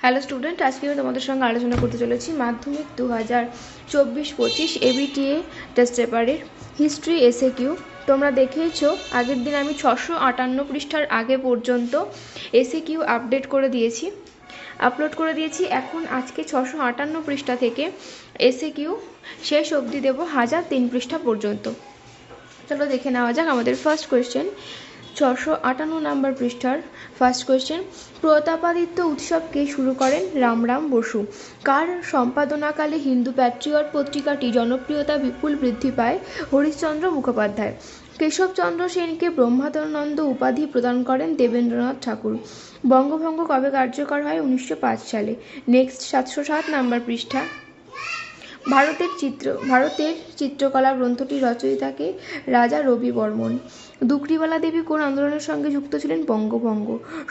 Hello student, আজকে আমি তোমাদের সঙ্গে আলোচনা করতে চলেছি মাধ্যমিক 2024-25 এবিটিএ টেস্ট পেপারের হিস্ট্রি এসএ কিউ। তোমরা দেখেইছো আগের দিন আমি 658 পৃষ্ঠার আগে পর্যন্ত এসএ কিউ আপলোড করে দিয়েছি। এখন আজকে 658 পৃষ্ঠা থেকে এসএ কিউ শেষ অবধি দেবো 1003 পৃষ্ঠা পর্যন্ত। চলো দেখে নেওয়া যাক আমাদের ফার্স্ট কোয়েশ্চেন। 658 নম্বর পৃষ্ঠার ফার্স্ট কোয়েশ্চেন, প্রতাপাদিত্য উৎসবকে শুরু করেন রামরাম বসু। কার সম্পাদনাকালে হিন্দু প্যাট্রিয়ট পত্রিকাটি জনপ্রিয়তা বিপুল বৃদ্ধি পায়? হরিশ্চন্দ্র মুখোপাধ্যায়। কেশবচন্দ্র সেনকে ব্রহ্মানন্দ উপাধি প্রদান করেন দেবেন্দ্রনাথ ঠাকুর। বঙ্গভঙ্গ কবে কার্যকর হয়? 1905 সালে। নেক্সট 707 নম্বর পৃষ্ঠা, ভারতের চিত্রকলা গ্রন্থটির রচয়িতাকে? রাজা রবি বর্মন। দুকরিবালা দেবী কোন আন্দোলনের সঙ্গে যুক্ত ছিলেন? বঙ্গভঙ্গ।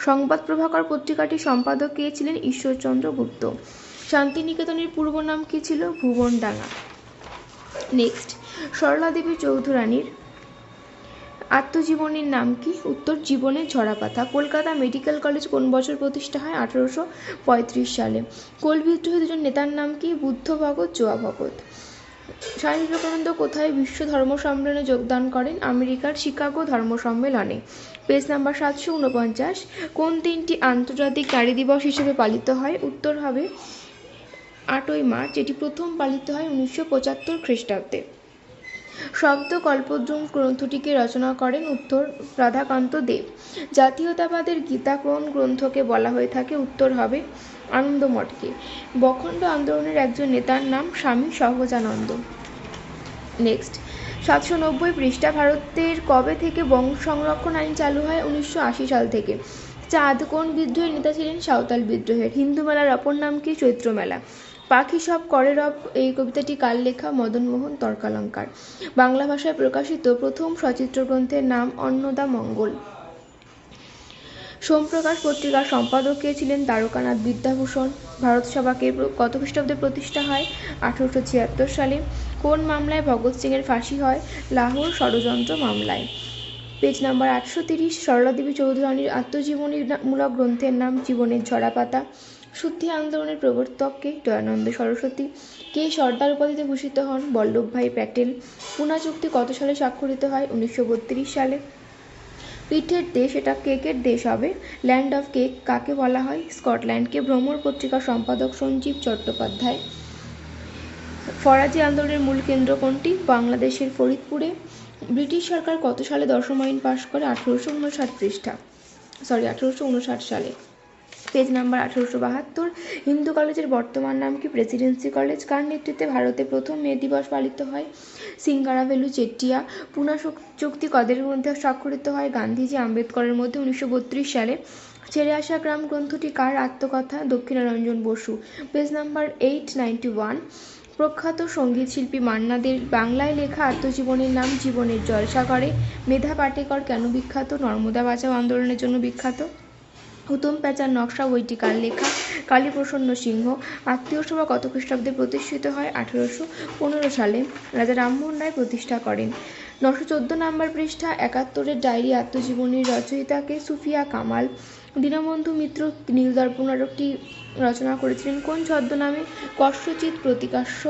সংবাদ প্রভাকর পত্রিকাটির সম্পাদক কে ছিলেন? ঈশ্বরচন্দ্র গুপ্ত। শান্তিনিকেতনের পূর্ব নাম কি ছিল? ভুবনডাঙ্গা। নেক্সট, সরলা দেবী চৌধুরানীর আত্মজীবনীর নাম কি? উত্তর, জীবনের ঝরাপাতা। কলকাতা মেডিকেল কলেজ কোন বছর প্রতিষ্ঠা হয়? 1835 সালে। কোল বিদ্রোহী দুজন নেতার নাম কি? বুদ্ধ ভগত, জোয়া ভগত। স্বামী বিবেকানন্দ কোথায় বিশ্ব ধর্ম সম্মেলনে যোগদান করেন? আমেরিকার শিকাগো ধর্ম সম্মেলনে। Page number 749। কোন দিনটি আন্তর্জাতিক নারী দিবস হিসেবে পালিত হয়? উত্তর হবে 8ই মার্চ, এটি প্রথম পালিত হয় 1975 খ্রিস্টাব্দে। শব্দকল্পদ্রুম গ্রন্থটিকে রচনা করেন? উত্তর, রাধাকান্ত দেব। জাতীয়তাবাদের গীতা কোন গ্রন্থকে বলা হয়ে থাকে? উত্তর হবে আনন্দমঠকে। বখণ্ড আন্দোলনের একজন নেতার নাম? স্বামী সহজানন্দ। নেক্সট 790 পৃষ্ঠা, ভারতের কবে থেকে বঙ্গ সংরক্ষণ আইন চালু হয়? 1980 সাল থেকে। চাঁদ কোন বিদ্রোহের নেতা ছিলেন? সাঁওতাল বিদ্রোহের। হিন্দু মেলার অপর নাম কি? চৈত্র মেলা। পাখি সব করে রব এই কবিতাটি কার লেখা? মদনমোহন তর্কালঙ্কার। বাংলা ভাষায় প্রকাশিত প্রথম সচিত্র গ্রন্থের নাম? অন্নদামঙ্গল। সোমপ্রকাশ পত্রিকার সম্পাদক কে ছিলেন? দ্বারকানাথ বিদ্যাভূষণ। ভারত সভাকে কত খ্রিস্টাব্দে প্রতিষ্ঠা হয়? 1876 সালে। কোন মামলায় ভগৎ সিং এর ফাঁসি হয়? লাহোর ষড়যন্ত্র মামলায়। Page number 830। সরলা দেবী চৌধুরানীর আত্মজীবনীমূলক গ্রন্থের নাম? জীবনের ঝরাপাতা। শুদ্ধি আন্দোলনের প্রবর্তক কে? দয়ানন্দ সরস্বতী। কে সর্দার উপাধিতে ভূষিত হন? বল্লভভাই প্যাটেল। পুনা চুক্তি কত সালে স্বাক্ষরিত হয়? 1932 সালে। পিঠের দেশ, এটা কেকের দেশ হবে। ল্যান্ড অফ কেক কাকে বলা হয়? স্কটল্যান্ডকে। ভ্রমর পত্রিকার সম্পাদক সঞ্জীব চট্টোপাধ্যায়। ফরাজি আন্দোলনের মূল কেন্দ্র কোনটি? বাংলাদেশের ফরিদপুরে। ব্রিটিশ সরকার কত সালে 10ম আইন পাশ করে? 1859 সালে। Page number 1872। হিন্দু কলেজের বর্তমান নাম কি? Presidency college. কার নেতৃত্বে ভারতে প্রথম মে দিবস পালিত হয়? সিঙ্গারাভেলু চেট্টিয়া। পুনা চুক্তি কদের মধ্যে স্বাক্ষরিত হয়? গান্ধীজি আম্বেদকরের মধ্যে 1932 সালে। ছেড়ে আসা গ্রাম গ্রন্থটি কার আত্মকথা? দক্ষিণারঞ্জন বসু। Page number 891। প্রখ্যাত সঙ্গীত শিল্পী মান্না দের বাংলায় লেখা আত্মজীবনীর নাম? জীবনের জলসাঘরে। মেধা পাটেকর কেন বিখ্যাত? নর্মদা বাঁচাও আন্দোলনের জন্য বিখ্যাত। হুতুম প্যাঁচার নকশা বইটি কার লেখা? কালীপ্রসন্ন সিংহ। আত্মীয় সভা কত খ্রিস্টাব্দে প্রতিষ্ঠিত হয়? 1815 সালে। রাজা রামমোহন রায় প্রতিষ্ঠা করেন। 914 নম্বর পৃষ্ঠা, 71-এর ডায়েরি আত্মজীবনীর রচয়িতাকে? সুফিয়া কামাল। দীনবন্ধু মিত্র নীলদর্পণ নাটকটি রচনা করেছিলেন কোন ছদ্মনামে? কস্যচিৎ প্রতিকাশ্য।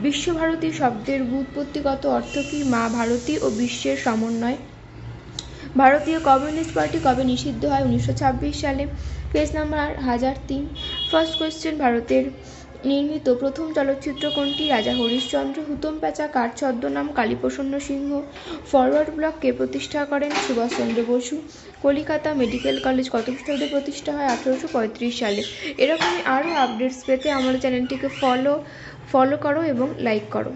বিশ্বভারতী শব্দের ব্যুৎপত্তিগত অর্থ কি? মা ভারতী ও বিশ্বের সমন্বয়। ভারতীয় কমিউনিস্ট পার্টি কবে নিষিদ্ধ হয়? 1926 সালে। Page number 1003। ফার্স্ট কোয়েশ্চেন, ভারতের নির্মিত প্রথম চলচ্চিত্র কোনটি? রাজা হরিশ্চন্দ্র। হুতুম প্যাঁচা কার ছদ্মনাম? কালীপ্রসন্ন সিংহ। ফরওয়ার্ড ব্লক কে প্রতিষ্ঠা করেন? সুভাষচন্দ্র বসু। কলিকাতা মেডিকেল কলেজ কত খ্রিস্টাব্দে প্রতিষ্ঠা হয়? 1835 সালে। এরকমই আরও আপডেটস পেতে আমাদের চ্যানেলটিকে ফলো করো এবং লাইক করো।